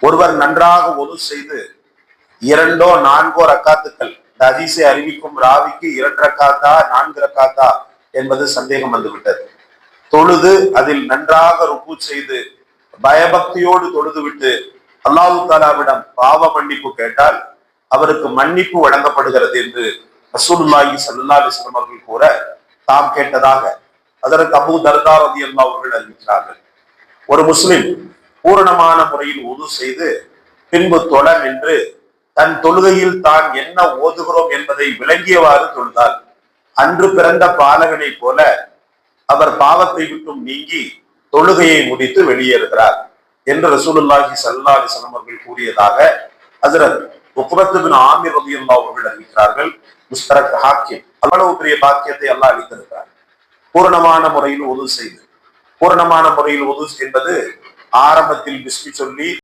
ஒருவர் நன்றாக ஒது செய்து 2 4 ரக்காத்துக்கள், இந்த ஹதீஸை அறிவிக்கும் ராவிக்கு 2 ரக்காத்தா 4 ரக்காத்தா என்பது சந்தேகம் வந்துவிட்டது. தொழுது அதில் நன்றாக ருக்கு செய்து பயபக்தியோடு தொழுது விட்டு அல்லாஹு தாலாவிடம் பாவ மன்னிப்பு கேட்டால் அவருக்கு மன்னிப்பு வழங்கப்படுகிறது என்று ரசூலுல்லாஹி ஸல்லல்லாஹு அலைஹி வஸல்லம் அவர்கள் கூற, தாம் கேட்டதாக அதற்கு அபூ தர்தா ரலியல்லாஹு அவர்கள் அறிவிக்கிறார்கள். ஒரு முஸ்லிம் பூரணமான முறையில் உது செய்து பின்பு தொழ நின்று தன் தொழுகையில் தான் என்ன ஓதுகிறோம் என்பதை விளங்கியவாறு தொழுதால் அன்று பிறந்த பாலகனை போல அவர் பாவத்தை விட்டும் நீங்கி தொழுகையை முடித்து வெளியேறுகிறார் என்று ரசூலுல்லாஹி ஸல்லல்லாஹு அலைஹி வஸல்லம் அவர்கள் கூறியதாக ஹஜ்ரத் உக்பத் இப்னு ஆமிர் ரலியல்லாஹு அவர்கள் அறிவிக்கிறார்கள். முஸ்தரக் ஹாக்கிம். அவ்வளவு பெரிய பாக்கியத்தை அல்லாஹ் அளித்திருக்கிறார். பூரணமான முறையில் உது செய்து, பூரணமான முறையில் உது என்பது ஆரம்பத்தில் பிஸ்மி சொல்லி